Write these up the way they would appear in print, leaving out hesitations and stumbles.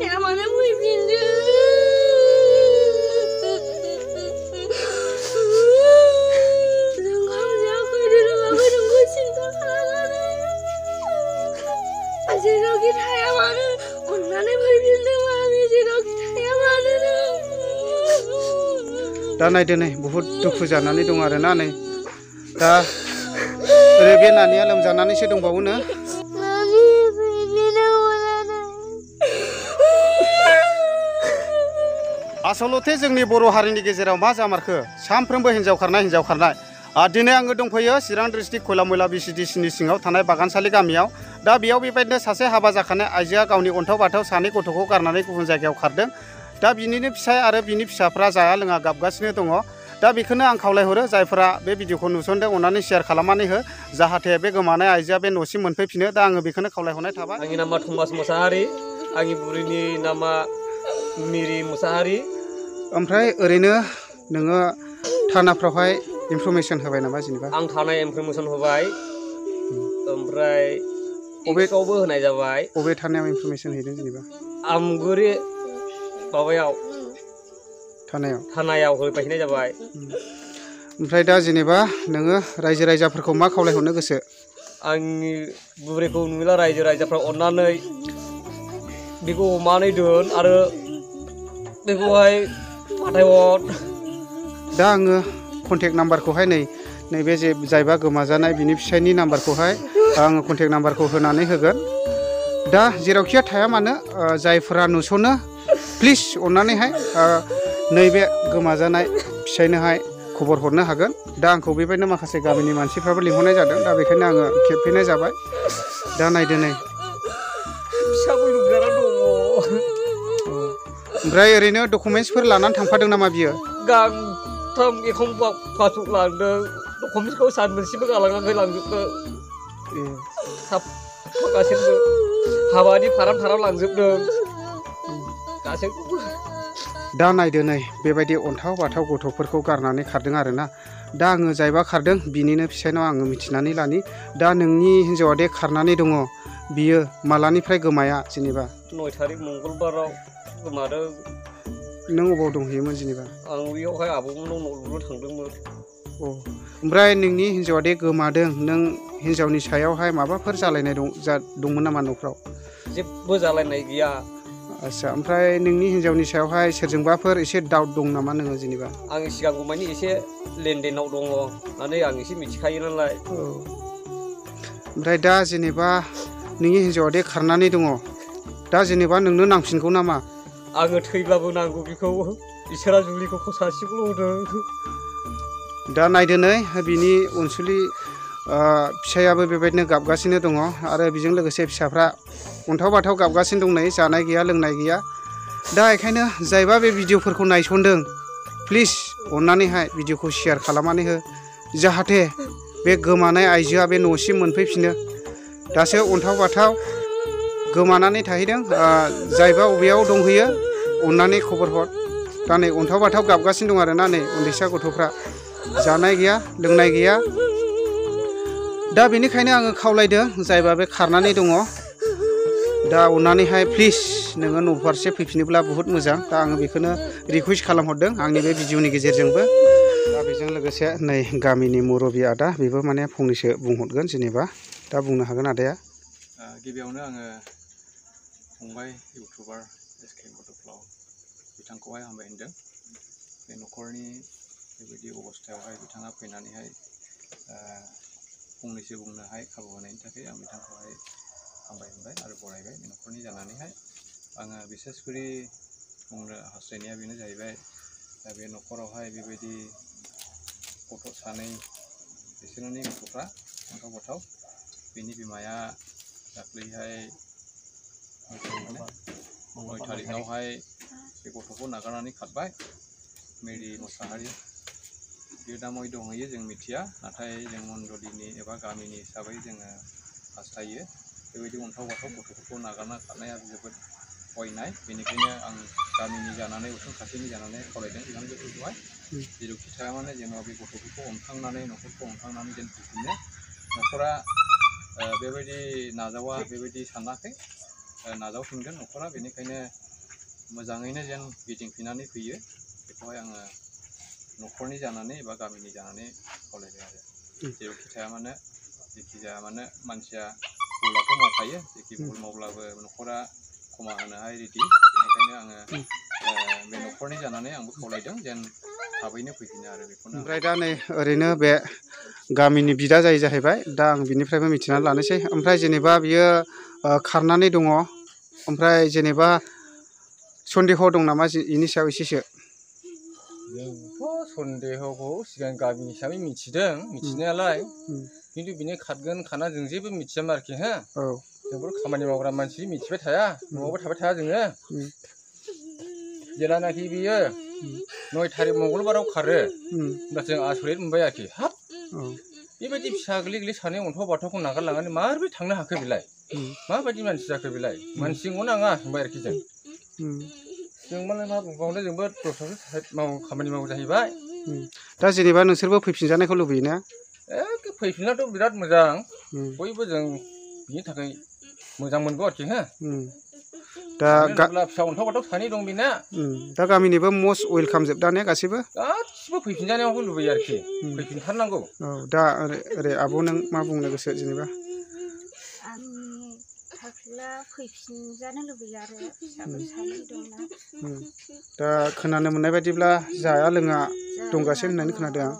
थाया मानो फैफिनदो ओंखाम जायाखै रोङाखै नोंखौ सिन्था खालामनानै जेरावखि थाया मानो अननानै फैफिनदो मामि जेरावखि थाया मानो दा नायदो नै बुहुद दुखु जानानै दं आरोना नै दा बे नानिया लोमजानानैसो दंबावोनो आसलथे जोंनि बर' हारिनि गेजेराव मा जामारखो सानफ्रोमबो हिन्जाव खारनाय दिनै आङो दंफैयो चिरां डिस्ट्रिक्ट खयलामयला BCDCनि सिङाव थानाय बागानसालि गामियाव दा बेयाव बेबायदिनो सासे हाबा जाखानाय आइजोआ गावनि अन्थाव बाथाव सानै गथ'खौ गारनानै गुबुन जायगायाव खारदों दा बिनिनो फिसाय आरो बिनि फिसाफ्रा जाया लोङा गाबगासिनो दङ दा बेखौनो आं खावलायहरो जायफोरा बे भिडिअखौ नुसनदों अननानै शेयार खालामनानै हो जाहाथे बे गोमानाय आइजोआ बे न'सिम मोनफैफिनो दा आङो बेखौनो खावलायहरनाय थाबाय आंनि नामा थमास मुसाहारि आंनि बुरैनि नामा मिरि मुसाहारि ओमफ्राय ओरैनो नोङो थानाफ्रावहाय इनफरमेसन होबाय नामा जेनेबा आं थानाय इनफरमेसन होबाय ओमफ्राय अबेयावबो होनाय जाबाय अबे थानायाव इनफरमेसन हैदों जेनेबा आमगुरि माबायाव थानायाव होबायनाय जाबाय ओमफ्राय दा जेनेबा नोङो रायजो राजाफोरखौ मा खावलायहरनो गोसो आंनि बुरैखौ नुयोला रायजो राजाफ्रा अननानै बेखौ अमानै दोन आरो बेखौहाय फाथायहर दा आङो कन्टेक्ट नाम्बारखौहाय नैबे जे जायबा गोमाजानाय बिनि फिसायनि नाम्बारखौहाय आङो कन्टेक्ट नाम्बारखौ होनानै होगोन दा जेरावखिया थाया मानो जायफोरा नुसनो प्लिज अननानैहाय नैबे गोमाजानाय फिसायनोहाय खबर हरनो हागोन दा आंखौ बेबायदिनो माखासे गामिनि मानसिफ्राबो लिंहरनाय जादों दा बेखायनो आङो खेबफैनाय जाबाय दा नायदो नै ओमफ्राय ओरैनो डकुमेन्टसफोर लानानै थांफादों नामा बियो गांथाम एखमबा पासबुक लांदों डकुमेन्टसखौ सान मोनसेबो गालाङाखै लांजोबदों गासैबो हाबानि फाराम लांजोबदों गासैखौबो दा नायदो नै बेबायदि अन्थाव बाथाव गथ'फोरखौ गारनानै खारदों आरोना दा आङो जायबा खारदों बिनिनो फिसायनाव आङो मिथिनानै लानि दा नोंनि हिन्जावा दे खारनानै दङ बियो मालानिफ्राय गोमाया जेनेबा 9 थारिख मंगलबाराव गोमादों नों अबाव दंहैयोमोन जेनेबा आं बेयावहाय आबौमोनाव न' लुनो थांदोंमोन ओमफ्राय नोंनि हिन्जावा दे गोमादों नों हिन्जावनि सायावहाय माबाफोर जालायनाय दंमोन नामा न'फ्राव जेबो जालायनाय गैया आच्छा ओमफ्राय नोंनि हिन्जावनि सायावहाय सोरजोंबाफोर एसे डाउट दं नामा नोङो जेनेबा आं सिगांगौमानि एसे लेनदेनाव दङ होननानै आं एसे मिथिखायो नालाय ओमफ्राय दा जेनेबा नोंनि हिन्जावा दे खारनानै दङ दा जेनेबा नोंनो नांफिनगौ नामा आङो थैब्लाबो नांगौ बेखौ इसोरा जुलिखौ सासेखौल' होदों दा नायदो नै बिनि अनसुलि फिसायाबो बेबायदिनो गाबगासिनो दङ आरो बेजों लोगोसे फिसाफ्रा अन्थाव बाथाव गाबगासिनो दं नै जानाय गैया लोंनाय गैया दा बेखायनो जायबा बे भिडिअफोरखौ नायसनदों प्लिज अननानैहाय भिडिअखौ शेयार खालामनानै हो जाहाथे बे गोमानाय आइजोआ बे न'सिम मोनफैफिनो दासो अन्थाव बाथाव गोमानानै थाहैदों जायबा बबेयाव दंहैयो अननानै खबर हर दा नै अन्थाव बाथाव गाबगासिनो दं आरोना नै उन्दैसा गथ'फ्रा जानाय गैया लोंनाय गैया दा बेनिखायनो आङो खावलायदों जायबा बे खारनानै दङ दा अननानैहाय प्लिज नोङो न'फारसे फैफिनोब्ला बुहुत मोजां दा आङो बेखौनो रिकुवेस्ट खालामहरदों आंनि बे भिडिअनि गेजेरजोंबो दा बेजों लोगोसे नै गामिनि मुरबि आदा बेबो माने फंनैसो बुंहरगोन जेनेबा दा बुंनो हागोन आदाया गिबियावनो आङो फंबाय इउटुबार SK बड'फ्लाव बिथांखौहाय हामबाय होनदों बे न'खरनि बेबायदि अबस्थायावहाय बिथाङा फैनानैहाय फंनैसो बुंनोहाय खाबु होनायनि थाखाय आं बिथांखौहाय हामबाय होनबाय आरो बरायबाय बे न'खरनि जानानैहाय आङो बिसेसकरि बुंनो हास्थायनाया बेनो जाहैबाय दा बे न'खरावहाय बेबायदि गथ' सानै बिसोरनि गथ'फ्रा अन्थाव बाथाव बिनि बिमाया दाख्लैहाय 9 थारिखआवहाय बे गथ'खौ नागारनानै खारबाय मेरि मुसाहारि बियो दा बबेयाव दंहैयो जों मिथिया नाथाय जों मण्डलिनि एबा गामिनि हिसाबै जोङो हास्थायो बेबायदि अन्थाव बाथाव गथ'फोरखौ नागारना खारनाया जोबोद अयनाय बेनिखायनो आं गामिनि जानानै उसुं खाथिनि जानानै खावलायदों बिथांजोफोरखौहाय जेरावखि थाया मानो जेन' बे गथ'फोरखौ अनखांनानै न'खरखौ अनखांनानै जेन फैफिनो न'खरा बेबायदि नाजावा बेबायदि सानाखै नाजावफिनगोन न'खरा बेनिखायनो मोजाङैनो जेन गिदिंफिननानै फैयो बेखौहाय आङो न'खरनि जानानै एबा गामिनि जानानै खावलायबाय आरो जेरावखि थाया मानो जेखि जाया मानो मानसिया भुलाथ' मावखायो जेखि भुल मावब्लाबो न'खरा क्षमा होनोहाय रेडि बेनिखायनो आङो बे न'खरनि जानानै आंबो खावलायदों जेन थाबैनो फैफिनो आरो बेखौनो ओमफ्राय दा नै ओरैनो बे गामिनि बिदा जायो जाहैबाय दा आं बिनिफ्रायबो मिथिनानै लानोसै ओमफ्राय जेनेबा बियो खारनानै दङ ओमफ्राय जेनेबा सन्देह दं नामा बेनि सायाव एसेसो जोंथ' सन्देहखौ सिगां गामि हिसाबै मिथिदों मिथिनायालाय खिन्थु बिनि खारगोन खाना जों जेबो मिथियामोन आरोखि हो औ जोंबो खामानि मावग्रा मानसि मिथिबाय थाया न'आवबो थाबाय थाया जोङो जेलानाखि बियो 9 थारिख मंगलबाराव खारो होमब्ला जों आसरित मोनबाय आरोखि हाब बेबायदि फिसा गोरलै गोरलै सानै अन्थाव बाथावखौ नागारलांनानै माबोरै थांनो हाखो बेलाय माबायदि मानसि जाखो बेलाय मानसिखौ नाङा होनबाय आरोखि जों मालाय मा बुंबावनो जोंबो दस्रायावसो खामानि मावो जाहैबाय दा जेनेबा नोंसोरबो फैफिनजानायखौ लुबैयोना फैफिननायाथ' बिराद मोजां बयबो जों बिनि थाखाय मोजां मोनगौ आरोखि हो दा फिसा अन्थाव बाथाव सानै दं बेना दा गामिनिबो मस्ट वेलकाम जोब दा ने गासैबो फैफिनजानायावबो लुबैयो आरोखि फैफिनथारनांगौ औ दा ओरै आब' नों मा बुंनो गोसो जेनेबा आंनि थाखायब्ला फैफिनजानो लुबैयो आरो फिसाफोर सानै दंना दा खोनानो मोननाय बायदिब्ला जाया लोङा दंगासिनो होननानै खोनादों आं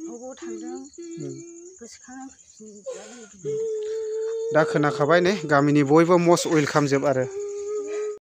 बबाव थांदों गोसोखांनानै फैफिनजानो लुबैयो दा खोनाखाबाय नै गामिनि बयबो मस्ट वेलकाम जोब आरो